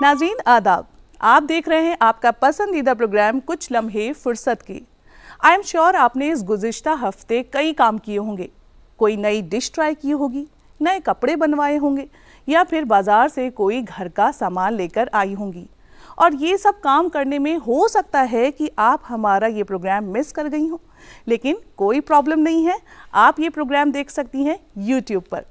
नाज़रीन आदाब, आप देख रहे हैं आपका पसंदीदा प्रोग्राम कुछ लम्हे फुर्सत की। आई एम श्योर आपने इस गुज़िश्ता हफ्ते कई काम किए होंगे। कोई नई डिश ट्राई की होगी, नए कपड़े बनवाए होंगे या फिर बाज़ार से कोई घर का सामान लेकर आई होंगी। और ये सब काम करने में हो सकता है कि आप हमारा ये प्रोग्राम मिस कर गई हों, लेकिन कोई प्रॉब्लम नहीं है, आप ये प्रोग्राम देख सकती हैं यूट्यूब पर।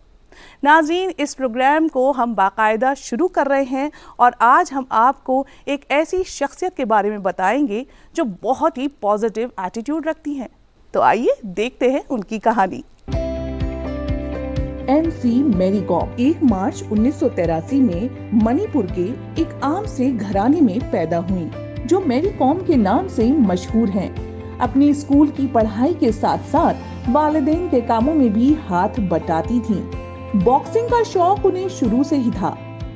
नाज़रीन, इस प्रोग्राम को हम बाकायदा शुरू कर रहे हैं और आज हम आपको एक ऐसी शख्सियत के बारे में बताएंगे जो बहुत ही पॉजिटिव एटीट्यूड रखती हैं। तो आइए देखते हैं उनकी कहानी। MC मैरी कॉम 1 मार्च 1983 में मणिपुर के एक आम से घराने में पैदा हुई, जो मैरी कॉम के नाम से मशहूर हैं। अपनी स्कूल की पढ़ाई के साथ साथ वालिदैन के कामों में भी हाथ बटाती थीं। बॉक्सिंग का शौक उन्हें शुरू से ही था।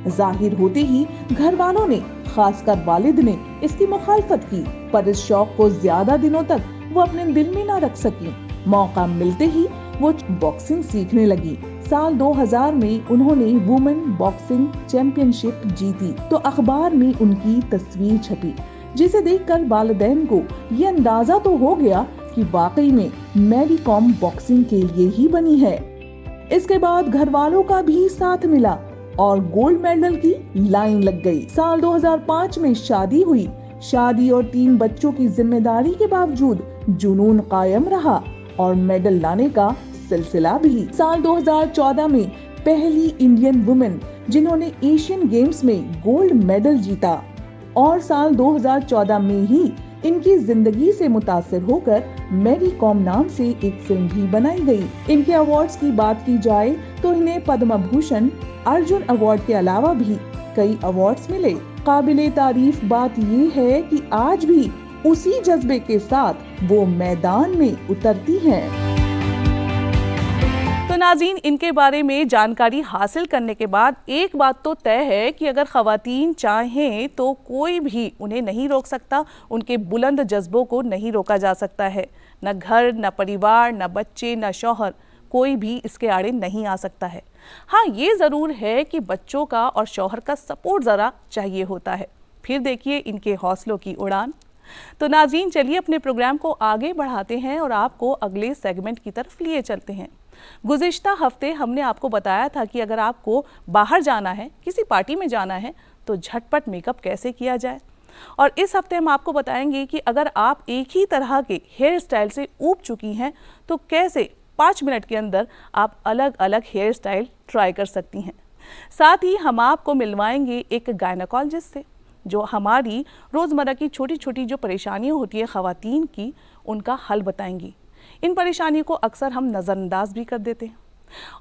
जाहिर होते ही घर वालों ने, खासकर वालिद ने, इसकी मुखालफत की, पर इस शौक को ज्यादा दिनों तक वो अपने दिल में न रख सकी। मौका मिलते ही वो बॉक्सिंग सीखने लगी। साल 2000 में उन्होंने वुमेन बॉक्सिंग चैंपियनशिप जीती तो अखबार में उनकी तस्वीर छपी, जिसे देखकर वालिदैन को ये अंदाजा तो हो गया कि वाकई में मैरी कॉम बॉक्सिंग के लिए ही बनी है। इसके बाद घर वालों का भी साथ मिला और गोल्ड मेडल की लाइन लग गई। साल 2005 में शादी हुई। शादी और 3 बच्चों की जिम्मेदारी के बावजूद जुनून कायम रहा और मेडल लाने का सिलसिला भी। साल 2014 में पहली इंडियन वुमेन जिन्होंने एशियन गेम्स में गोल्ड मेडल जीता, और साल 2014 में ही इनकी जिंदगी से मुतासिर होकर मैरी कॉम नाम से एक फिल्म भी बनाई गई। इनके अवार्ड्स की बात की जाए तो इन्हें पद्म भूषण, अर्जुन अवार्ड के अलावा भी कई अवार्ड्स मिले। काबिले तारीफ बात ये है कि आज भी उसी जज्बे के साथ वो मैदान में उतरती हैं। तो नाज़रीन, इनके बारे में जानकारी हासिल करने के बाद एक बात तो तय है कि अगर ख़वातीन चाहें तो कोई भी उन्हें नहीं रोक सकता। उनके बुलंद जज्बों को नहीं रोका जा सकता है। न घर, न परिवार, न बच्चे, न शौहर, कोई भी इसके आड़े नहीं आ सकता है। हाँ, ये ज़रूर है कि बच्चों का और शौहर का सपोर्ट ज़रा चाहिए होता है। फिर देखिए इनके हौसलों की उड़ान। तो नाज़रीन, चलिए अपने प्रोग्राम को आगे बढ़ाते हैं और आपको अगले सेगमेंट की तरफ लिए चलते हैं। गुज़िश्ता हफ्ते हमने आपको बताया था कि अगर आपको बाहर जाना है, किसी पार्टी में जाना है, तो झटपट मेकअप कैसे किया जाए। और इस हफ्ते हम आपको बताएंगे कि अगर आप एक ही तरह के हेयर स्टाइल से ऊब चुकी हैं तो कैसे 5 मिनट के अंदर आप अलग अलग हेयर स्टाइल ट्राई कर सकती हैं। साथ ही हम आपको मिलवाएंगे एक गायनेकोलॉजिस्ट से, जो हमारी रोज़मर्रा की छोटी छोटी जो परेशानियाँ होती है ख़वातीन की, उनका हल बताएंगी। इन परेशानियों को अक्सर हम नज़रअंदाज भी कर देते हैं।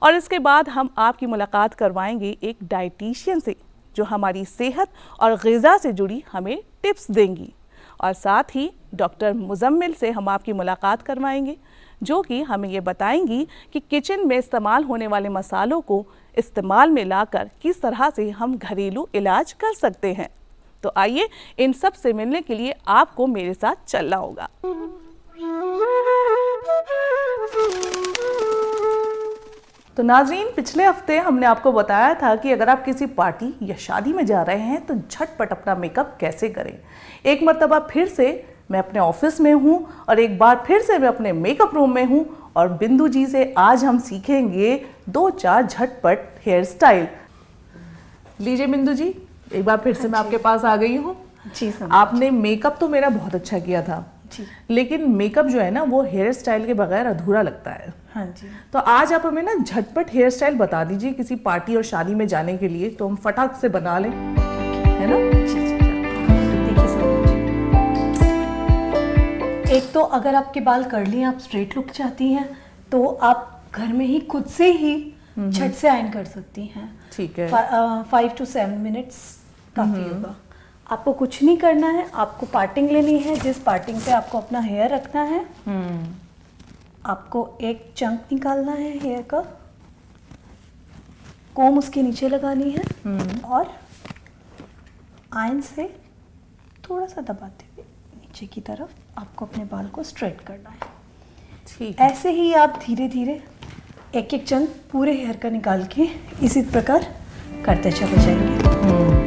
और इसके बाद हम आपकी मुलाकात करवाएंगे एक डाइटिशियन से, जो हमारी सेहत और ग़िज़ा से जुड़ी हमें टिप्स देंगी। और साथ ही डॉक्टर मुजम्मिल से हम आपकी मुलाकात करवाएंगे, जो कि हमें ये बताएंगी कि किचन में इस्तेमाल होने वाले मसालों को इस्तेमाल में लाकर किस तरह से हम घरेलू इलाज कर सकते हैं। तो आइए, इन सब से मिलने के लिए आपको मेरे साथ चलना होगा। तो नाज़रीन, पिछले हफ्ते हमने आपको बताया था कि अगर आप किसी पार्टी या शादी में जा रहे हैं तो झटपट अपना मेकअप कैसे करें। एक मर्तबा फिर से मैं अपने ऑफिस में हूँ और एक बार फिर से मैं अपने मेकअप रूम में हूँ और बिंदु जी से आज हम सीखेंगे 2-4 झटपट हेयर स्टाइल। लीजिए बिंदु जी, एक बार फिर से मैं आपके पास आ गई हूँ। जी सर। आपने मेकअप तो मेरा बहुत अच्छा किया था जी, लेकिन मेकअप जो है ना, वो हेयर स्टाइल के बगैर अधूरा लगता है। हाँ जी। तो आज आप हमें ना झटपट हेयर स्टाइल बता दीजिए किसी पार्टी और शादी में जाने के लिए, तो हम फटाक से बना लें, है ना। जी जी। देखिए सर, एक तो अगर आपके बाल कर्ली, आप स्ट्रेट लुक चाहती हैं तो आप घर में ही खुद से ही झट से आयन कर सकती हैं। ठीक है। 5 to 7 मिनट्स काफ़ी होगा। आपको कुछ नहीं करना है, आपको पार्टिंग लेनी है। जिस पार्टिंग पे आपको अपना हेयर रखना है, आपको एक चंक निकालना है हेयर का, कोम उसके नीचे लगानी है और आयन से थोड़ा सा दबाते हुए नीचे की तरफ आपको अपने बाल को स्ट्रेट करना है। ठीक है। ऐसे ही आप धीरे धीरे एक एक चंक पूरे हेयर का निकाल के इसी प्रकार करते चले जाएंगे।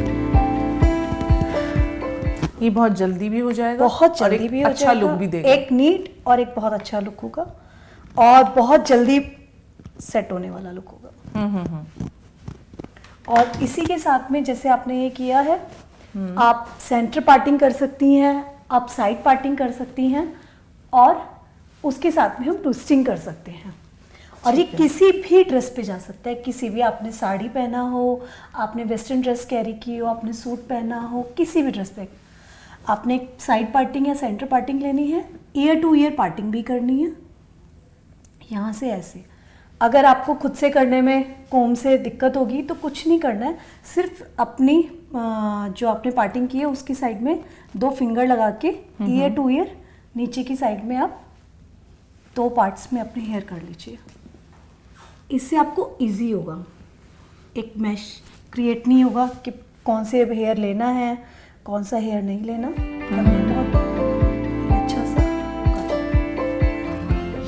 ये बहुत जल्दी भी हो जाएगा, बहुत और जल्दी एक भी हो अच्छा जाएगा, लुक भी देगा। एक नीट और एक बहुत अच्छा लुक होगा, और बहुत जल्दी सेट होने वाला लुक होगा। और इसी के साथ में जैसे आपने ये किया है, आप सेंटर पार्टिंग कर सकती हैं, आप साइड पार्टिंग कर सकती हैं, और उसके साथ में हम ट्विस्टिंग कर सकते हैं। और ये किसी भी ड्रेस पे जा सकता है, किसी भी, आपने साड़ी पहना हो, आपने वेस्टर्न ड्रेस कैरी की हो, आपने सूट पहना हो, किसी भी ड्रेस पे आपने एक साइड पार्टिंग या सेंटर पार्टिंग लेनी है, ईयर टू ईयर पार्टिंग भी करनी है, यहाँ से ऐसे। अगर आपको खुद से करने में कोम से दिक्कत होगी तो कुछ नहीं करना है, सिर्फ अपनी जो आपने पार्टिंग की है उसकी साइड में 2 फिंगर लगा के ईयर टू ईयर नीचे की साइड में आप 2 पार्ट्स में अपने हेयर कर लीजिए। इससे आपको इजी होगा, एक मैश क्रिएट नहीं होगा कि कौन से हेयर लेना है, कौन सा हेयर नहीं लेना। बहुत अच्छा सा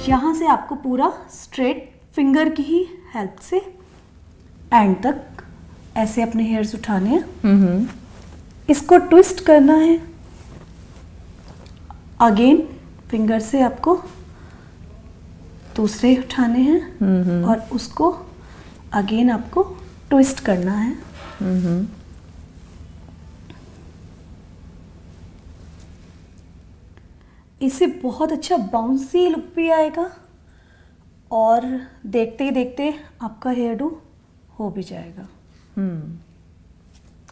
यहाँ से आपको पूरा स्ट्रेट फिंगर की ही हेल्प से एंड तक ऐसे अपने हेयर्स उठाने हैं। इसको ट्विस्ट करना है, अगेन फिंगर से आपको दूसरे उठाने हैं, और उसको अगेन आपको ट्विस्ट करना है। इससे बहुत अच्छा बाउंसी लुक भी आएगा, और देखते ही देखते आपका हेयर डू हो भी जाएगा।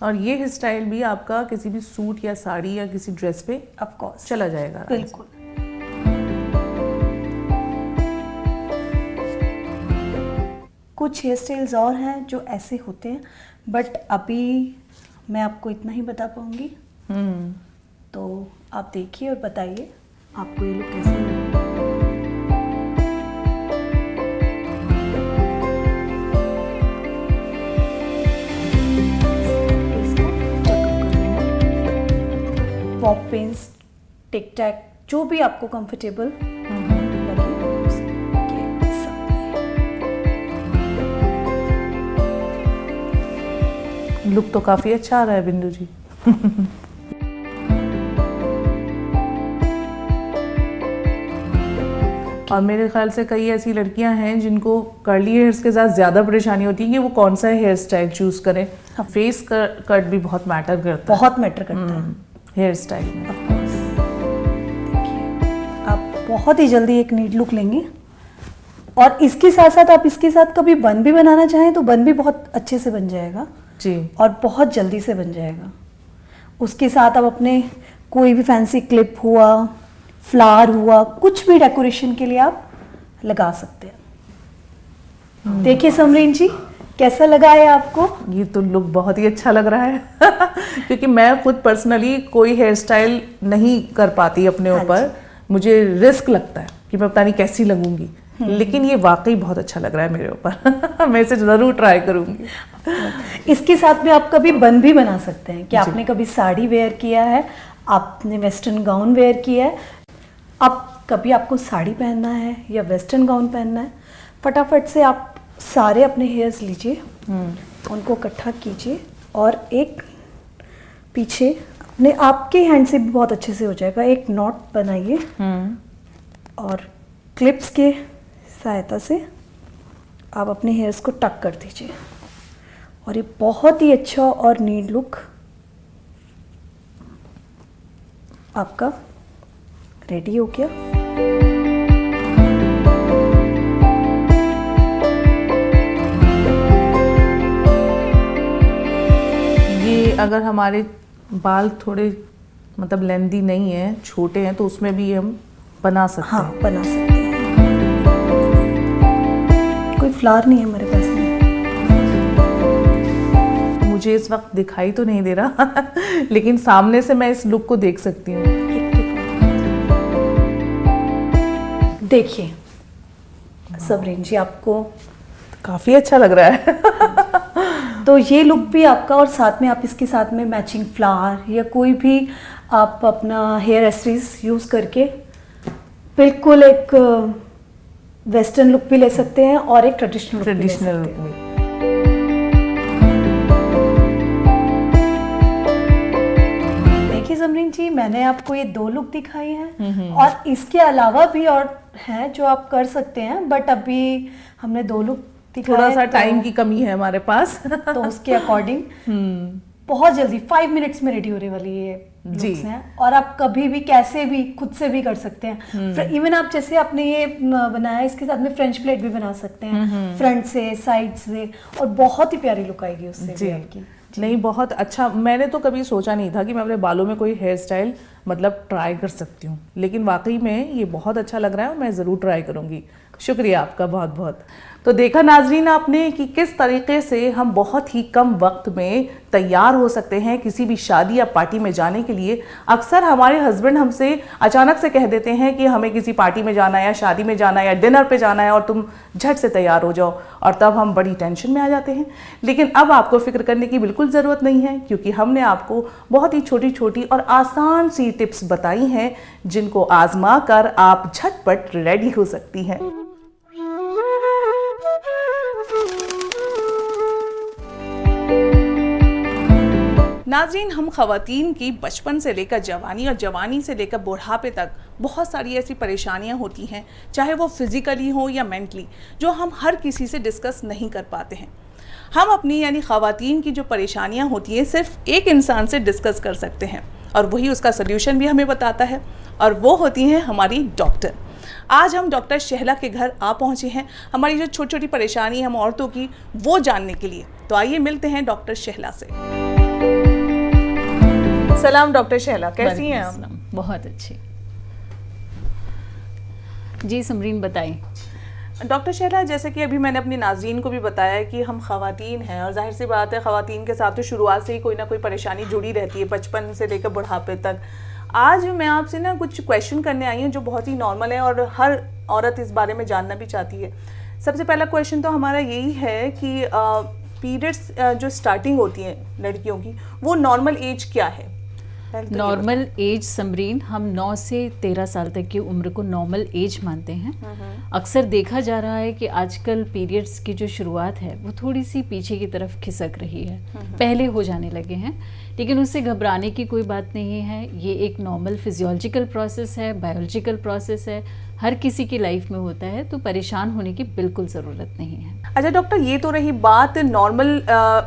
और ये हेयर स्टाइल भी आपका किसी भी सूट या साड़ी या किसी ड्रेस पे ऑफ कोर्स चला जाएगा आराम से। बिल्कुल। कुछ हेयर स्टाइल्स और हैं जो ऐसे होते हैं, बट अभी मैं आपको इतना ही बता पाऊंगी। तो आप देखिए और बताइए आपको ये लुक कैसा लगा। पॉप पेंस, टिक टैक, जो भी आपको कंफर्टेबल लगे उसके साथ में। लुक तो काफी अच्छा आ रहा है बिंदु जी। और मेरे ख्याल से कई ऐसी लड़कियां हैं जिनको कर्ली हेयर्स के साथ ज़्यादा परेशानी होती है कि वो कौन सा हेयर स्टाइल चूज करें। फेस कट भी बहुत मैटर करता है, बहुत मैटर करता है हेयर स्टाइल में। Of course. देखिए आप बहुत ही जल्दी एक नीट लुक लेंगे, और इसके साथ साथ आप इसके साथ कभी बन भी बनाना चाहें तो बन भी बहुत अच्छे से बन जाएगा जी, और बहुत जल्दी से बन जाएगा। उसके साथ आप अपने कोई भी फैंसी क्लिप हुआ, फ्लावर हुआ, कुछ भी डेकोरेशन के लिए आप लगा सकते हैं। देखिए समरीन जी, कैसा लगा है आपको? ये तो लुक बहुत ही अच्छा लग रहा है क्योंकि मैं खुद पर्सनली कोई हेयर स्टाइल नहीं कर पाती अपने ऊपर, मुझे रिस्क लगता है कि मैं पता नहीं कैसी लगूंगी, लेकिन ये वाकई बहुत अच्छा लग रहा है मेरे ऊपर। मैं इसे जरूर ट्राई करूंगी। इसके साथ में आप कभी बन भी बना सकते हैं कि आपने कभी साड़ी वेयर किया है, आपने वेस्टर्न गाउन वेयर किया है, अब कभी आपको साड़ी पहनना है या वेस्टर्न गाउन पहनना है, फटाफट से आप सारे अपने हेयर्स लीजिए, उनको इकट्ठा कीजिए, और एक पीछे अपने आपके हैंड से भी बहुत अच्छे से हो जाएगा, एक नॉट बनाइए और क्लिप्स के सहायता से आप अपने हेयर्स को टक कर दीजिए, और ये बहुत ही अच्छा और नीट लुक आपका रेडी हो गया। ये अगर हमारे बाल थोड़े मतलब लेंदी नहीं है, छोटे हैं, तो उसमें भी हम बना सकते हैं। हाँ, बना सकते हैं। कोई फ्लावर नहीं है हमारे पास में। मुझे इस वक्त दिखाई तो नहीं दे रहा लेकिन सामने से मैं इस लुक को देख सकती हूँ। देखिए सबरीन जी, आपको काफी अच्छा लग रहा है। तो ये लुक भी आपका, और साथ में आप इसके साथ में मैचिंग फ्लावर या कोई भी आप अपना हेयर एक्सेसरीज यूज़ करके बिल्कुल एक वेस्टर्न लुक भी ले सकते हैं और एक ट्रेडिशनल लुक भी ले सकते हैं। लुक में देखिए समरीन जी, मैंने आपको ये 2 लुक दिखाई हैं और इसके अलावा भी और हैं जो आप कर सकते हैं, बट अभी हमने 2 लुक दिखाए। थोड़ा सा टाइम की कमी है हमारे पास तो उसके अकॉर्डिंग बहुत जल्दी 5 मिनट्स में रेडी होने वाली ये लुक्स हैं, और आप कभी भी कैसे भी खुद से भी कर सकते हैं। इवन आप जैसे आपने ये बनाया, इसके साथ में फ्रेंच प्लेट भी बना सकते हैं, फ्रंट से, साइड से, और बहुत ही प्यारी लुक आएगी उससे भी आपकी। नहीं, बहुत अच्छा। मैंने तो कभी सोचा नहीं था कि मैं अपने बालों में कोई हेयर स्टाइल मतलब ट्राई कर सकती हूँ, लेकिन वाकई में ये बहुत अच्छा लग रहा है और मैं ज़रूर ट्राई करूँगी। शुक्रिया आपका बहुत बहुत। तो देखा नाजरीन आपने कि किस तरीके से हम बहुत ही कम वक्त में तैयार हो सकते हैं किसी भी शादी या पार्टी में जाने के लिए। अक्सर हमारे हस्बैंड हमसे अचानक से कह देते हैं कि हमें किसी पार्टी में जाना है या शादी में जाना है या डिनर पे जाना है और तुम झट से तैयार हो जाओ, और तब हम बड़ी टेंशन में आ जाते हैं। लेकिन अब आपको फिक्र करने की बिल्कुल ज़रूरत नहीं है, क्योंकि हमने आपको बहुत ही छोटी छोटी और आसान सी टिप्स बताई हैं जिनको आजमा कर आप झटपट रेडी हो सकती हैं। नाज़रीन, हम ख़वातीन की बचपन से लेकर जवानी और जवानी से लेकर बुढ़ापे तक बहुत सारी ऐसी परेशानियां होती हैं, चाहे वो फिज़िकली हो या मेंटली, जो हम हर किसी से डिस्कस नहीं कर पाते हैं। हम अपनी यानी ख़वातीन की जो परेशानियां होती हैं सिर्फ एक इंसान से डिस्कस कर सकते हैं, और वही उसका सल्यूशन भी हमें बताता है, और वो होती हैं हमारी डॉक्टर। आज हम डॉक्टर शहला के घर आ पहुँचे हैं हमारी जो छोटी छोटी परेशानी हम औरतों की वो जानने के लिए। तो आइए मिलते हैं डॉक्टर शहला से। सलाम डॉक्टर शहला, कैसी हैं आप? बहुत अच्छी जी। समरीन बताएं। डॉक्टर शहला, जैसे कि अभी मैंने अपनी नाज़रीन को भी बताया कि हम ख़वातीन हैं, और जाहिर सी बात है ख़वातीन के साथ तो शुरुआत से ही कोई ना कोई परेशानी जुड़ी रहती है, बचपन से लेकर बुढ़ापे तक। आज मैं आपसे ना कुछ क्वेश्चन करने आई हूँ जो बहुत ही नॉर्मल है और हर औरत इस बारे में जानना भी चाहती है। सबसे पहला क्वेश्चन तो हमारा यही है कि पीरियड्स जो स्टार्टिंग होती हैं लड़कियों की, वो नॉर्मल एज क्या है? नॉर्मल एज समरीन, हम 9 से 13 साल तक की उम्र को नॉर्मल एज मानते हैं। अक्सर देखा जा रहा है कि आजकल पीरियड्स की जो शुरुआत है वो थोड़ी सी पीछे की तरफ खिसक रही है, पहले हो जाने लगे हैं, लेकिन उससे घबराने की कोई बात नहीं है। ये एक नॉर्मल फिजियोलॉजिकल प्रोसेस है, बायोलॉजिकल प्रोसेस है, हर किसी की लाइफ में होता है, तो परेशान होने की बिल्कुल ज़रूरत नहीं है। अच्छा डॉक्टर, ये तो रही बात नॉर्मल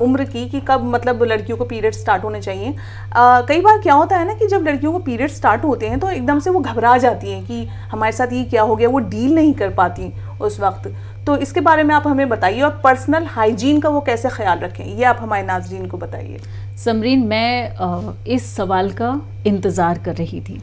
उम्र की कि कब मतलब लड़कियों को पीरियड स्टार्ट होने चाहिए। कई बार क्या होता है ना कि जब लड़कियों को पीरियड स्टार्ट होते हैं तो एकदम से वो घबरा जाती हैं कि हमारे साथ ये क्या हो गया, वो डील नहीं कर पाती उस वक्त। तो इसके बारे में आप हमें बताइए, और पर्सनल हाइजीन का वो कैसे ख्याल रखें, ये आप हमारे नाज़रीन को बताइए। समरीन, मैं इस सवाल का इंतज़ार कर रही थी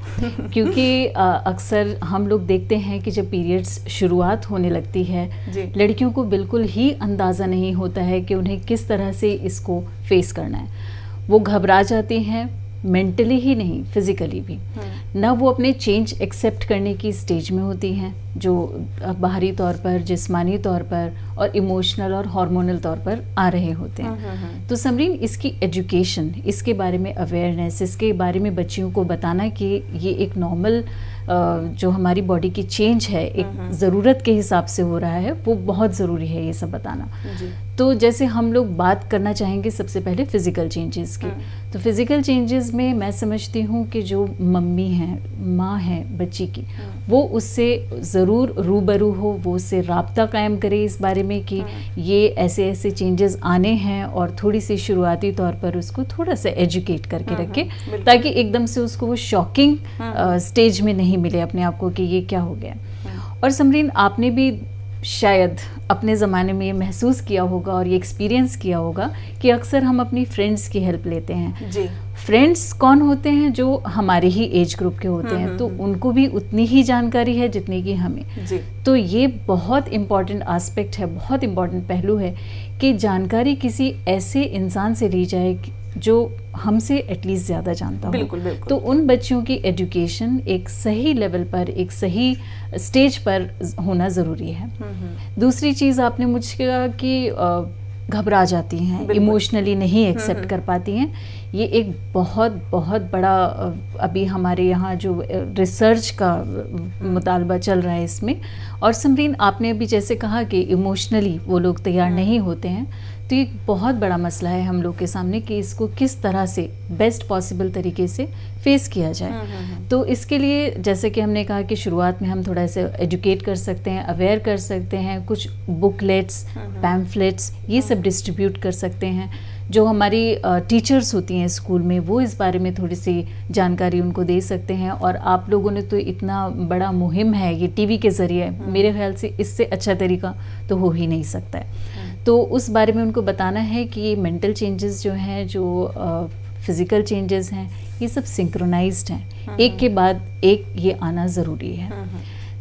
क्योंकि अक्सर हम लोग देखते हैं कि जब पीरियड्स शुरुआत होने लगती है, लड़कियों को बिल्कुल ही अंदाज़ा नहीं होता है कि उन्हें किस तरह से इसको फेस करना है। वो घबरा जाती हैं, मेंटली ही नहीं फिज़िकली भी। ना वो अपने चेंज एक्सेप्ट करने की स्टेज में होती हैं, जो बाहरी तौर पर, जिस्मानी तौर पर और इमोशनल और हार्मोनल तौर पर आ रहे होते हैं। तो समरीन, इसकी एजुकेशन, इसके बारे में अवेयरनेस, इसके बारे में बच्चियों को बताना कि ये एक नॉर्मल जो हमारी बॉडी की चेंज है, एक ज़रूरत के हिसाब से हो रहा है, वो बहुत ज़रूरी है ये सब बताना। तो जैसे हम लोग बात करना चाहेंगे सबसे पहले फ़िज़िकल चेंजेस की, तो फ़िज़िकल चेंजेस में मैं समझती हूँ कि जो मम्मी हैं, माँ है बच्ची की, वो उससे ज़रूर रूबरू हो, वो उससे राब्ता कायम करे इस बारे में कि ये ऐसे ऐसे चेंजेस आने हैं, और थोड़ी सी शुरुआती तौर पर उसको थोड़ा सा एजुकेट करके रखे, ताकि एकदम से उसको वो शॉकिंग स्टेज में नहीं मिले अपने आप को कि ये क्या हो गया। और समरीन, आपने भी शायद अपने ज़माने में ये महसूस किया होगा और ये एक्सपीरियंस किया होगा कि अक्सर हम अपनी फ्रेंड्स की हेल्प लेते हैं। जी। फ्रेंड्स कौन होते हैं? जो हमारे ही एज ग्रुप के होते हैं, तो उनको भी उतनी ही जानकारी है जितनी कि हमें। जी। तो ये बहुत इम्पॉर्टेंट एस्पेक्ट है, बहुत इम्पॉर्टेंट पहलू है कि जानकारी किसी ऐसे इंसान से ली जाए जो हमसे एटलीस्ट ज़्यादा जानता हो। बिल्कुल, बिल्कुल। तो उन बच्चियों की एजुकेशन एक सही लेवल पर, एक सही स्टेज पर होना ज़रूरी है। दूसरी चीज़ आपने मुझे कहा कि घबरा जाती हैं, इमोशनली नहीं एक्सेप्ट कर पाती हैं। ये एक बहुत बहुत बड़ा अभी हमारे यहाँ जो रिसर्च का मुतालबा चल रहा है इसमें। और समरीन, आपने अभी जैसे कहा कि इमोशनली वो लोग तैयार नहीं होते हैं, तो ये एक बहुत बड़ा मसला है हम लोग के सामने कि इसको किस तरह से बेस्ट पॉसिबल तरीके से फेस किया जाए। तो इसके लिए जैसे कि हमने कहा कि शुरुआत में हम थोड़ा सा एजुकेट कर सकते हैं, अवेयर कर सकते हैं, कुछ बुकलेट्स, पैम्फलेट्स ये सब डिस्ट्रीब्यूट कर सकते हैं। जो हमारी टीचर्स होती हैं स्कूल में वो इस बारे में थोड़ी सी जानकारी उनको दे सकते हैं। और आप लोगों ने तो इतना बड़ा मुहिम है ये टीवी के ज़रिए, मेरे ख्याल से इससे अच्छा तरीका तो हो ही नहीं सकता है। तो उस बारे में उनको बताना है कि ये मेंटल चेंजेस जो हैं, जो फिज़िकल चेंजेस हैं, ये सब सिंक्रोनाइज्ड हैं, एक के बाद एक ये आना ज़रूरी है।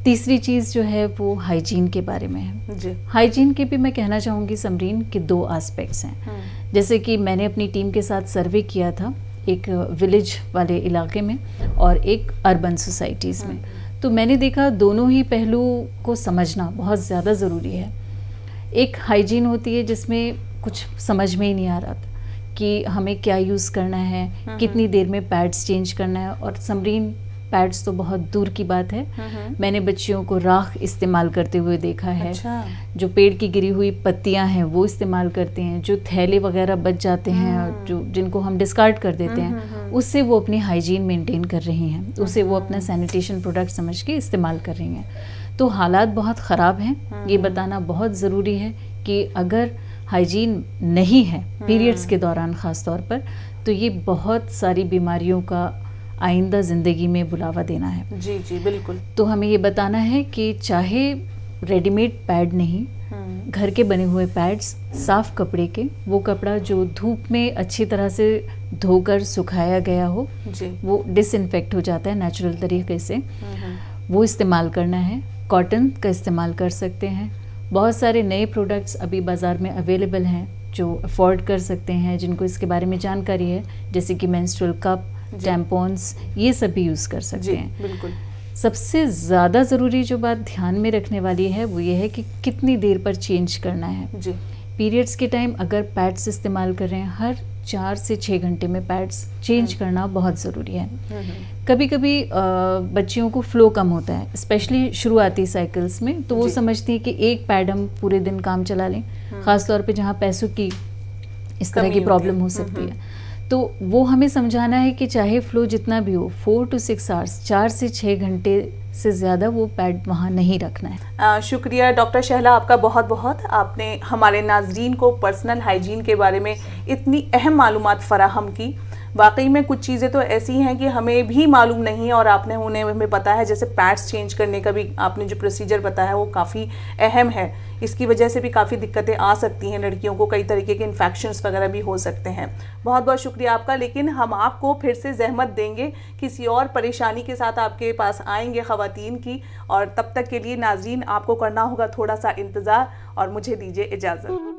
तीसरी चीज़ जो है वो हाइजीन के बारे में है जी। हाइजीन के भी मैं कहना चाहूँगी समरीन कि 2 एस्पेक्ट्स हैं। जैसे कि मैंने अपनी टीम के साथ सर्वे किया था एक विलेज वाले इलाके में और एक अर्बन सोसाइटीज़ में, तो मैंने देखा दोनों ही पहलू को समझना बहुत ज़्यादा ज़रूरी है। एक हाइजीन होती है जिसमें कुछ समझ में ही नहीं आ रहा था कि हमें क्या यूज़ करना है, कितनी देर में पैड्स चेंज करना है। और समरीन पैड्स तो बहुत दूर की बात है, मैंने बच्चियों को राख इस्तेमाल करते हुए देखा है। अच्छा। जो पेड़ की गिरी हुई पत्तियां हैं वो इस्तेमाल करते हैं, जो थैले वगैरह बच जाते हैं जो जिनको हम डिस्कार्ड कर देते हैं, उससे वो अपनी हाइजीन मेंटेन कर रही हैं, उससे वो अपना सैनिटेशन प्रोडक्ट समझ के इस्तेमाल कर रही हैं। तो हालात बहुत ख़राब हैं, ये बताना बहुत ज़रूरी है कि अगर हाइजीन नहीं है पीरियड्स के दौरान ख़ास तौर पर, तो ये बहुत सारी बीमारियों का आइंदा ज़िंदगी में बुलावा देना है। जी जी बिल्कुल। तो हमें ये बताना है कि चाहे रेडीमेड पैड नहीं, घर के बने हुए पैड्स, साफ़ कपड़े के, वो कपड़ा जो धूप में अच्छी तरह से धोकर सुखाया गया हो जी, वो डिसइंफेक्ट हो जाता है नेचुरल तरीके से, वो इस्तेमाल करना है। कॉटन का इस्तेमाल कर सकते हैं। बहुत सारे नए प्रोडक्ट्स अभी बाज़ार में अवेलेबल हैं जो अफोर्ड कर सकते हैं, जिनको इसके बारे में जानकारी है, जैसे कि मेंस्ट्रुअल कप, टैम्पॉन्स, ये सब भी यूज़ कर सकते हैं। बिल्कुल। सबसे ज़्यादा ज़रूरी जो बात ध्यान में रखने वाली है वो ये है कि कितनी देर पर चेंज करना है जी। पीरियड्स के टाइम अगर पैड्स इस्तेमाल कर रहे हैं, हर 4 से 6 घंटे में पैड्स चेंज करना बहुत ज़रूरी है। कभी कभी बच्चियों को फ्लो कम होता है, स्पेशली शुरुआती साइकिल्स में, तो वो समझती है कि एक पैड हम पूरे दिन काम चला लें, ख़ास तौर पे जहाँ पैसों की इस तरह की प्रॉब्लम हो सकती है। तो वो हमें समझाना है कि चाहे फ्लो जितना भी हो, 4 to 6 आवर्स, 4 से 6 घंटे से ज़्यादा वो पैड वहाँ नहीं रखना है। शुक्रिया डॉक्टर शहला आपका बहुत बहुत, आपने हमारे नाजरीन को पर्सनल हाइजीन के बारे में इतनी अहम मालूमात फराहम की। वाकई में कुछ चीज़ें तो ऐसी हैं कि हमें भी मालूम नहीं है और आपने उन्हें हमें बताया है, जैसे पैड्स चेंज करने का भी आपने जो प्रोसीजर बताया वो काफ़ी अहम है। इसकी वजह से भी काफ़ी दिक्कतें आ सकती हैं, लड़कियों को कई तरीके के इन्फेक्शंस वगैरह भी हो सकते हैं। बहुत बहुत शुक्रिया आपका। लेकिन हम आपको फिर से जहमत देंगे, किसी और परेशानी के साथ आपके पास आएंगे ख़वातीन की, और तब तक के लिए नाज़रीन आपको करना होगा थोड़ा सा इंतज़ार, और मुझे दीजिए इजाज़त।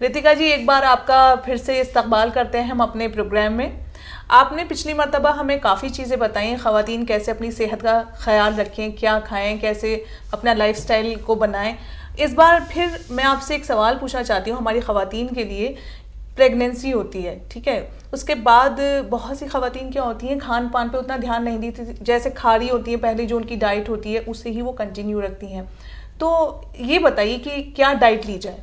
रितिका जी, एक बार आपका फिर से इस्तकबाल करते हैं हम अपने प्रोग्राम में। आपने पिछली मरतबा हमें काफ़ी चीज़ें बताई, ख़वातीन कैसे अपनी सेहत का ख्याल रखें, क्या खाएं, कैसे अपना लाइफस्टाइल को बनाएं। इस बार फिर मैं आपसे एक सवाल पूछना चाहती हूँ। हमारी ख़वातीन के लिए प्रेगनेंसी होती है, ठीक है, उसके बाद बहुत सी ख़वातीन क्या होती हैं, खान पान पे उतना ध्यान नहीं देती, जैसे खा रही होती हैं पहले जो उनकी डाइट होती है उससे ही वो कंटिन्यू रखती हैं। तो ये बताइए कि क्या डाइट ली जाए।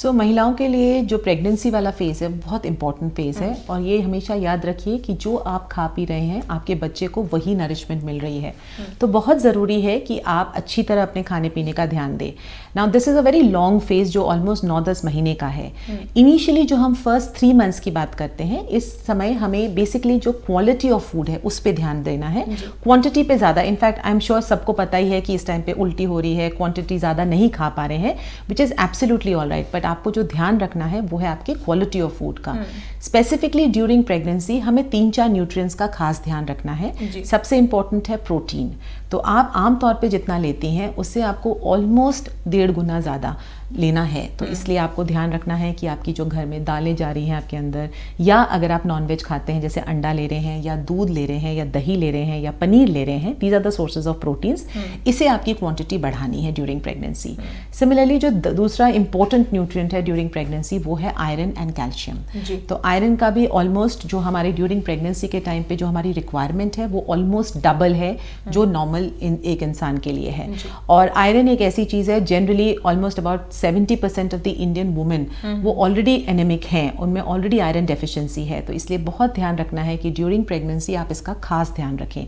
महिलाओं के लिए जो प्रेगनेंसी वाला फेज़ है बहुत इंपॉर्टेंट फेज़ है, और ये हमेशा याद रखिए कि जो आप खा पी रहे हैं आपके बच्चे को वही नरिशमेंट मिल रही है। तो बहुत ज़रूरी है कि आप अच्छी तरह अपने खाने पीने का ध्यान दें। Now this is a very long phase जो ऑलमोस्ट 9-10 महीने का है। इनिशियली जो हम फर्स्ट 3 मंथ्स की बात करते हैं, इस समय हमें बेसिकली जो क्वालिटी ऑफ फूड है उस पर ध्यान देना है, क्वांटिटी पे ज़्यादा। इनफैक्ट आई एम श्योर सबको पता ही है कि इस टाइम पे उल्टी हो रही है, क्वांटिटी ज़्यादा नहीं खा पा रहे हैं, which is absolutely all right. But आपको जो ध्यान रखना है वो है आपकी क्वालिटी ऑफ फूड का। स्पेसिफिकली ड्यूरिंग प्रेगनेंसी हमें 3-4 न्यूट्रिएंट्स का खास ध्यान रखना है। सबसे इंपॉर्टेंट है प्रोटीन। तो आप आमतौर पे जितना लेती हैं उससे आपको ऑलमोस्ट 1.5 गुना ज़्यादा लेना है। तो इसलिए आपको ध्यान रखना है कि आपकी जो घर में दालें जा रही हैं आपके अंदर, या अगर आप नॉनवेज खाते हैं जैसे अंडा ले रहे हैं या दूध ले रहे हैं या दही ले रहे हैं या पनीर ले रहे हैं, these are the sources of proteins. इसे आपकी क्वांटिटी बढ़ानी है ड्यूरिंग प्रेगनेंसी। सिमिलरली जो दूसरा इंपॉर्टेंट न्यूट्रिएंट है ड्यूरिंग प्रेगनेंसी वो है आयरन एंड कैल्शियम। तो आयरन का भी ऑलमोस्ट जो हमारी ड्यूरिंग प्रेगनेंसी के टाइम पे जो हमारी रिक्वायरमेंट है वो ऑलमोस्ट डबल है जो नॉर्मल नॉर्मल एक इंसान के लिए है। और आयरन एक ऐसी चीज़ है, generally almost about 70% of the Indian women वो ऑलरेडी एनेमिक हैं, उनमें ऑलरेडी आयरन डेफिशिएंसी है। तो इसलिए बहुत ध्यान रखना है कि ड्यूरिंग प्रेगनेंसी आप इसका खास ध्यान रखें।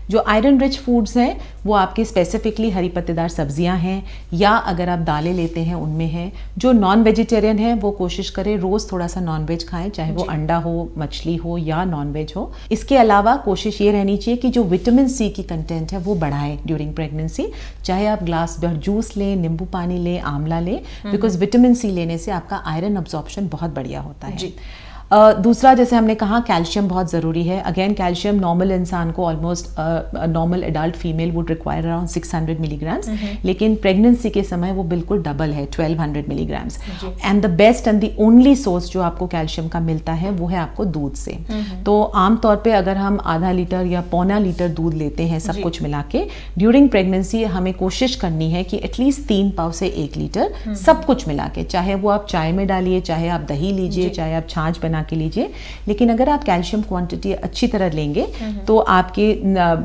जो आयरन रिच फूड्स हैं वो आपके स्पेसिफिकली हरी पत्तेदार सब्जियां हैं, या अगर आप दालें लेते हैं उनमें हैं। जो नॉन वेजिटेरियन है वो कोशिश करें रोज़ थोड़ा सा नॉन वेज खाएं, चाहे वो अंडा हो, मछली हो या नॉन वेज हो। इसके अलावा कोशिश ये रहनी चाहिए कि जो विटामिन सी की कंटेंट है वो बढ़ाएं ड्यूरिंग प्रेगनेंसी। चाहे आप ग्लास भर जूस लें, नींबू पानी लें, आंवला लें, बिकॉज विटामिन सी लेने से आपका आयरन अब्जॉर्प्शन बहुत बढ़िया होता है। दूसरा, जैसे हमने कहा, कैल्शियम बहुत ज़रूरी है। अगेन कैल्शियम नॉर्मल इंसान को almost normal adult female would require around 600 milligrams, लेकिन प्रेगनेंसी के समय वो बिल्कुल डबल है, 1200 milligrams. And the best and the only source जो आपको कैल्शियम का मिलता है वो है आपको दूध से। तो आमतौर पे अगर हम आधा लीटर या पौना लीटर दूध लेते हैं सब कुछ मिला के ड्यूरिंग प्रेगनेंसी, हमें कोशिश करनी है कि एटलीस्ट 3 पाव से 1 लीटर सब कुछ मिला के, चाहे वो आप चाय में डालिए, चाहे आप दही लीजिए, चाहे आप छाछ बना के लीजिए। लेकिन अगर आप कैल्शियम क्वांटिटी अच्छी तरह लेंगे तो आपके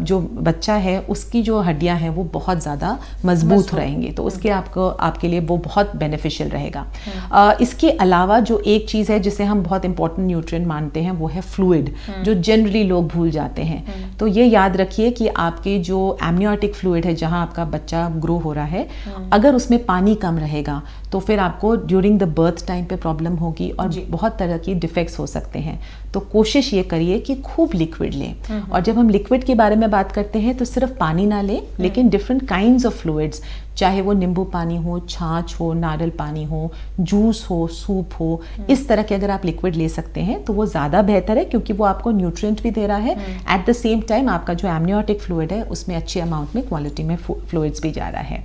जो बच्चा है उसकी जो हड्डियां हैं वो बहुत ज़्यादा मजबूत रहेंगी, तो उसके आपके लिए वो बहुत बेनिफिशियल रहेगा। इसके अलावा जो एक चीज़ है जिसे हम बहुत इंपॉर्टेंट न्यूट्रिएंट मानते हैं वो है फ्लूइड, जो जनरली लोग भूल जाते हैं। तो ये याद रखिए कि आपके जो एमनियोटिक फ्लूइड है, जहाँ आपका बच्चा ग्रो हो रहा है, अगर उसमें पानी कम रहेगा तो फिर आपको ड्यूरिंग द बर्थ टाइम पे प्रॉब्लम होगी और बहुत तरह की डिफेक्ट्स हो सकते हैं। तो कोशिश ये करिए कि खूब लिक्विड लें। और जब हम लिक्विड के बारे में बात करते हैं तो सिर्फ पानी ना लें, लेकिन डिफरेंट काइंड्स ऑफ फ्लूइड्स, चाहे वो नींबू पानी हो, छाछ हो, नारियल पानी हो, जूस हो, सूप हो, इस तरह के अगर आप लिक्विड ले सकते हैं तो वो ज़्यादा बेहतर है, क्योंकि वो आपको न्यूट्रिएंट भी दे रहा है, एट द सेम टाइम आपका जो एमनियोटिक फ्लूइड है उसमें अच्छे अमाउंट में क्वालिटी में फ्लूइड्स भी जा रहा है।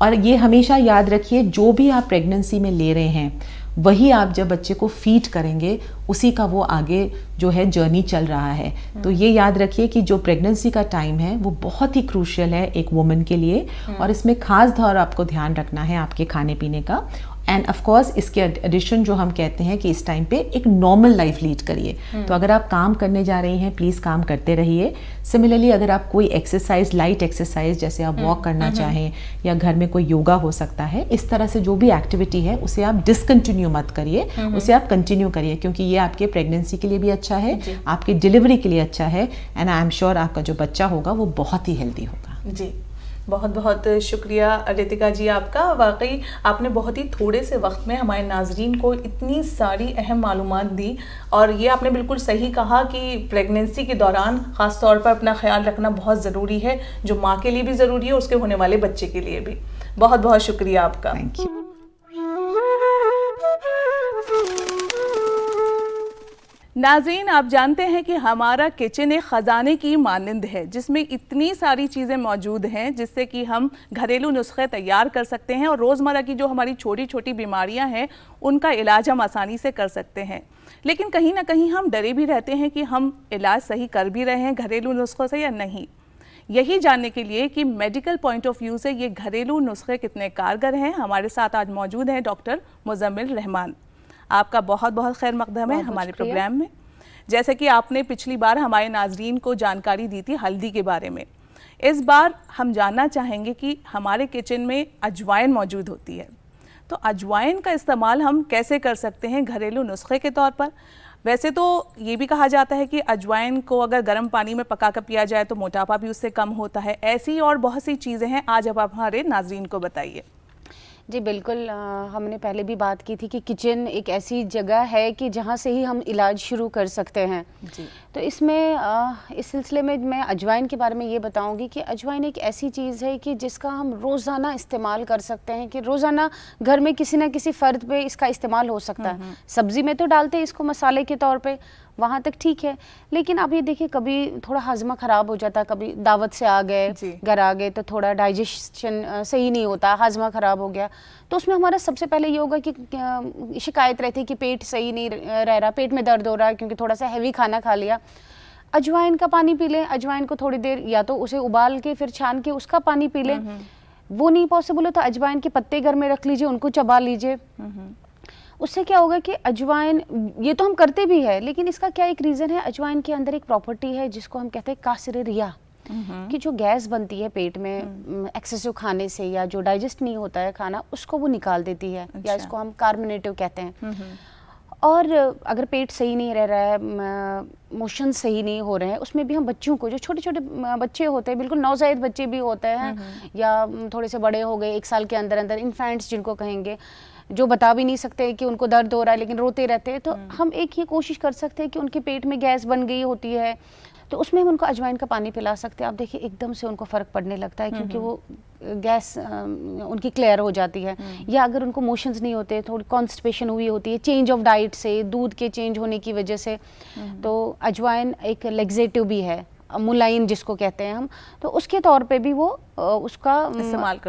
और ये हमेशा याद रखिए, जो भी आप प्रेगनेंसी में ले रहे हैं वही आप जब बच्चे को फीड करेंगे उसी का वो आगे जो है जर्नी चल रहा है। तो ये याद रखिए कि जो प्रेगनेंसी का टाइम है वो बहुत ही क्रूशियल है एक वुमन के लिए, और इसमें खास तौर आपको ध्यान रखना है आपके खाने पीने का। एंड ऑफ कोर्स इसके एडिशन जो हम कहते हैं कि इस टाइम पे एक नॉर्मल लाइफ लीड करिए। तो अगर आप काम करने जा रही हैं प्लीज़ काम करते रहिए। सिमिलरली अगर आप कोई एक्सरसाइज, लाइट एक्सरसाइज, जैसे आप वॉक करना चाहें या घर में कोई योगा हो सकता है, इस तरह से जो भी एक्टिविटी है उसे आप डिसकंटिन्यू मत करिए, उसे आप कंटिन्यू करिए, क्योंकि ये आपके प्रेगनेंसी के लिए भी अच्छा है, आपकी डिलीवरी के लिए अच्छा है, एंड आई एम श्योर आपका जो बच्चा होगा वो बहुत ही हेल्दी होगा। जी, बहुत बहुत शुक्रिया रितिका जी आपका। वाकई आपने बहुत ही थोड़े से वक्त में हमारे नाजरीन को इतनी सारी अहम मालूमात दी, और ये आपने बिल्कुल सही कहा कि प्रेगनेंसी के दौरान ख़ास तौर पर अपना ख्याल रखना बहुत ज़रूरी है, जो माँ के लिए भी ज़रूरी है, उसके होने वाले बच्चे के लिए भी। बहुत बहुत शुक्रिया आपका। Thank you. नाज़रीन, आप जानते हैं कि हमारा किचन एक ख़जाने की मानंद है, जिसमें इतनी सारी चीज़ें मौजूद हैं जिससे कि हम घरेलू नुस्खे तैयार कर सकते हैं और रोज़मर्रा की जो हमारी छोटी छोटी बीमारियां हैं उनका इलाज हम आसानी से कर सकते हैं। लेकिन कहीं ना कहीं हम डरे भी रहते हैं कि हम इलाज सही कर भी रहे हैं घरेलू नुस्खों से या नहीं। यही जानने के लिए कि मेडिकल पॉइंट ऑफ व्यू से ये घरेलू नुस्खे कितने कारगर हैं, हमारे साथ आज मौजूद हैं डॉक्टर मुज़म्मिल रहमान। आपका बहुत बहुत खैर मकदम है हमारे प्रोग्राम में। जैसे कि आपने पिछली बार हमारे नाजरीन को जानकारी दी थी हल्दी के बारे में, इस बार हम जानना चाहेंगे कि हमारे किचन में अजवाइन मौजूद होती है, तो अजवाइन का इस्तेमाल हम कैसे कर सकते हैं घरेलू नुस्खे के तौर पर। वैसे तो ये भी कहा जाता है कि अजवाइन को अगर गर्म पानी में पका कर पिया जाए तो मोटापा भी उससे कम होता है। ऐसी और बहुत सी चीज़ें हैं, आज अब आप हमारे नाजरीन को बताइए। जी बिल्कुल, हमने पहले भी बात की थी कि किचन एक ऐसी जगह है कि जहाँ से ही हम इलाज शुरू कर सकते हैं जी। तो इसमें इस सिलसिले में मैं अजवाइन के बारे में ये बताऊंगी कि अजवाइन एक ऐसी चीज़ है कि जिसका हम रोज़ाना इस्तेमाल कर सकते हैं, कि रोज़ाना घर में किसी न किसी फ़र्द पे इसका इस्तेमाल हो सकता है। सब्ज़ी में तो डालते हैं इसको मसाले के तौर पे, वहाँ तक ठीक है, लेकिन आप ये देखिए कभी थोड़ा हाजमा ख़राब हो जाता है, कभी दावत से आ गए, घर आ गए तो थोड़ा डाइजेशन सही नहीं होता, हाजमा ख़राब हो गया, तो उसमें हमारा सबसे पहले ये होगा कि शिकायत रहती है कि पेट सही नहीं रह रहा, पेट में दर्द हो रहा है क्योंकि थोड़ा सा हैवी खाना खा लिया। अजवाइन का पानी पी लें, अजवाइन को थोड़ी देर या तो उसे उबाल के फिर छान के उसका पानी पी लें। वो नहीं पॉसिबल हो तो अजवाइन के पत्ते घर में रख लीजिए, उनको चबा लीजिए। उससे क्या होगा कि अजवाइन, ये तो हम करते भी है, लेकिन इसका क्या एक रीज़न है, अजवाइन के अंदर एक प्रॉपर्टी है जिसको हम कहते हैं कासिर रिया। कि जो गैस बनती है पेट में एक्सेसिव खाने से या जो डाइजेस्ट नहीं होता है खाना, उसको वो निकाल देती है, या इसको हम कार्बोनेटिव कहते हैं। और अगर पेट सही नहीं रह रहा है, मोशन सही नहीं हो रहे हैं, उसमें भी हम बच्चों को, जो छोटे छोटे बच्चे होते हैं, बिल्कुल नवजायद बच्चे भी होते हैं या थोड़े से बड़े हो गए 1 साल के अंदर अंदर, इन्फेंट्स जिनको कहेंगे, जो बता भी नहीं सकते कि उनको दर्द हो रहा है लेकिन रोते रहते हैं, तो हम एक ये कोशिश कर सकते हैं कि उनके पेट में गैस बन गई होती है तो उसमें हम उनको अजवाइन का पानी पिला सकते हैं। आप देखिए एकदम से उनको फ़र्क पड़ने लगता है, क्योंकि वो गैस उनकी क्लियर हो जाती है। या अगर उनको मोशंस नहीं होते, थोड़ी कॉन्स्टिपेशन हुई होती है चेंज ऑफ डाइट से, दूध के चेंज होने की वजह से, तो अजवाइन एक लेग्जेटिव भी है, मुलायम जिसको कहते हैं हम, तो उसके तौर पे भी वो उसका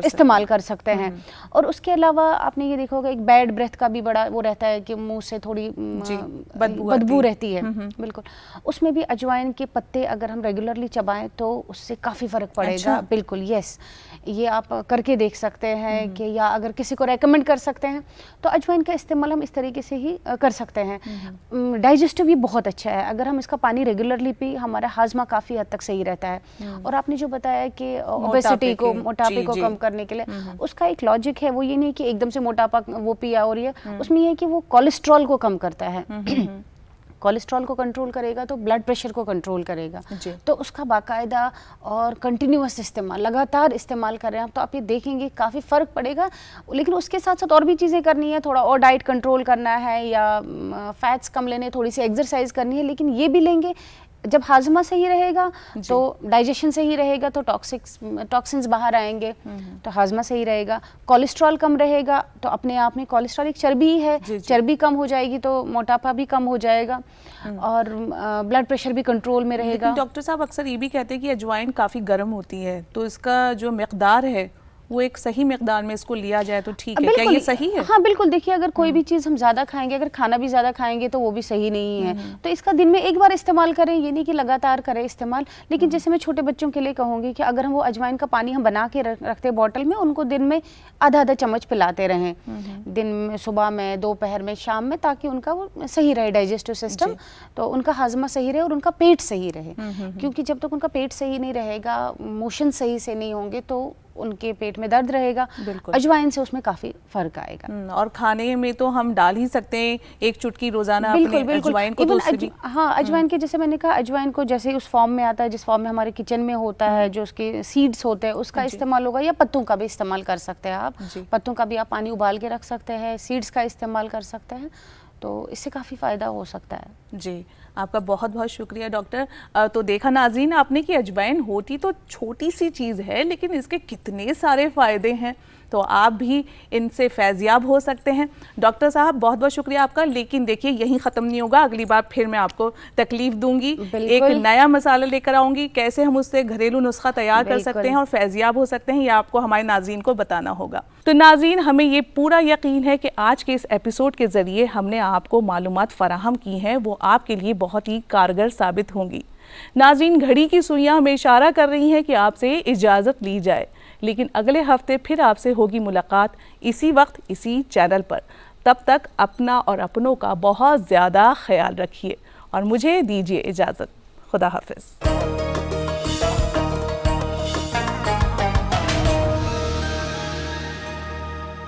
इस्तेमाल कर सकते हैं। और उसके अलावा आपने ये देखा होगा एक बैड ब्रेथ का भी बड़ा वो रहता है कि मुंह से थोड़ी बदबू रहती है, बिल्कुल, उसमें भी अजवाइन के पत्ते अगर हम रेगुलरली चबाएं तो उससे काफ़ी फ़र्क पड़ेगा। बिल्कुल, यस, ये आप करके देख सकते हैं कि, या अगर किसी को रेकमेंड कर सकते हैं तो अजवाइन का इस्तेमाल हम इस तरीके से ही कर सकते हैं। डाइजेस्टिव भी बहुत अच्छा है, अगर हम इसका पानी रेगुलरली पी, हमारा हाजमा काफ़ी हद तक सही रहता है। और आपने जो बताया कि ओबेसिटी को, मोटापे को कम करने के लिए, उसका एक लॉजिक है, वो ये नहीं कि एकदम से मोटापा वो पिया, और ये उसमें ये है कि वो कोलेस्ट्रॉल को कम करता है। कोलेस्ट्रॉल को कंट्रोल करेगा तो ब्लड प्रेशर को कंट्रोल करेगा, तो उसका बाकायदा और कंटिन्यूअस इस्तेमाल, लगातार इस्तेमाल कर रहे हैं आप, तो आप ये देखेंगे काफ़ी फ़र्क पड़ेगा। लेकिन उसके साथ साथ और भी चीज़ें करनी है, थोड़ा और डाइट कंट्रोल करना है, या फैट्स कम लेने, थोड़ी सी एक्सरसाइज करनी है। लेकिन ये भी लेंगे, जब हाजमा सही रहेगा तो डाइजेशन सही रहेगा, तो टॉक्सिन्स बाहर आएंगे, तो हाजमा सही रहेगा। कोलेस्ट्रॉल कम रहेगा तो अपने आप में, कोलेस्ट्रॉल एक चर्बी ही है, चर्बी कम हो जाएगी तो मोटापा भी कम हो जाएगा, और ब्लड प्रेशर भी कंट्रोल में रहेगा। डॉक्टर साहब अक्सर ये भी कहते हैं कि अजवाइन काफ़ी गर्म होती है, तो इसका जो मिकदार है वो एक सही मिकदार में इसको लिया जाए तो ठीक है, क्या ये सही है? हाँ बिल्कुल, देखिए अगर कोई भी चीज़ हम ज़्यादा खाएंगे, अगर खाना भी ज़्यादा खाएंगे तो वो भी सही नहीं है। तो इसका दिन में एक बार इस्तेमाल करें, ये नहीं कि लगातार करें इस्तेमाल। लेकिन जैसे मैं छोटे बच्चों के लिए कहूँगी कि अगर हम वो अजवाइन का पानी हम बना के रखते बॉटल में, उनको दिन में आधा चम्मच पिलाते रहें, दिन में, सुबह में, दोपहर में, शाम में, ताकि उनका वो सही रहे डाइजेस्टिव सिस्टम, तो उनका हाजमा सही रहे और उनका पेट सही रहे। क्योंकि जब तक उनका पेट सही नहीं रहेगा, मोशन सही से नहीं होंगे, तो उनके पेट में दर्द रहेगा। अजवाइन से उसमें काफी फर्क आएगा। और खाने में तो हम डाल ही सकते हैं एक चुटकी रोजाना अपने अजवाइन को, तो हाँ, अजवाइन के जैसे मैंने कहा, अजवाइन को जैसे उस फॉर्म में आता है जिस फॉर्म में हमारे किचन में होता है, जो उसके सीड्स होते हैं उसका इस्तेमाल होगा, या पत्तों का भी इस्तेमाल कर सकते हैं आप। पत्तों का भी आप पानी उबाल के रख सकते हैं, सीड्स का इस्तेमाल कर सकते हैं, तो इससे काफ़ी फ़ायदा हो सकता है। जी, आपका बहुत बहुत शुक्रिया डॉक्टर। तो देखा नाज़रीन आपने कि अजवाइन होती तो छोटी सी चीज़ है, लेकिन इसके कितने सारे फ़ायदे हैं, तो आप भी इनसे फैज़याब हो सकते हैं। डॉक्टर साहब बहुत बहुत शुक्रिया आपका, लेकिन देखिए यहीं ख़त्म नहीं होगा, अगली बार फिर मैं आपको तकलीफ़ दूंगी, एक नया मसाला लेकर आऊँगी, कैसे हम उससे घरेलू नुस्खा तैयार कर सकते हैं और फैज़याब हो सकते हैं, ये आपको हमारे नाज़रीन को बताना होगा। तो नाज़रीन, हमें ये पूरा यकीन है कि आज के इस एपिसोड के ज़रिए हमने आपको मालूमात फ़राहम की हैं, वो आपके लिए बहुत ही कारगर साबित होंगी। नाज़रीन, घड़ी की सुइयां हमें इशारा कर रही हैं कि आपसे इजाज़त ली जाए, लेकिन अगले हफ्ते फिर आपसे होगी मुलाकात इसी वक्त इसी चैनल पर। तब तक अपना और अपनों का बहुत ज़्यादा ख्याल रखिए और मुझे दीजिए इजाज़त। खुदा हाफिज़।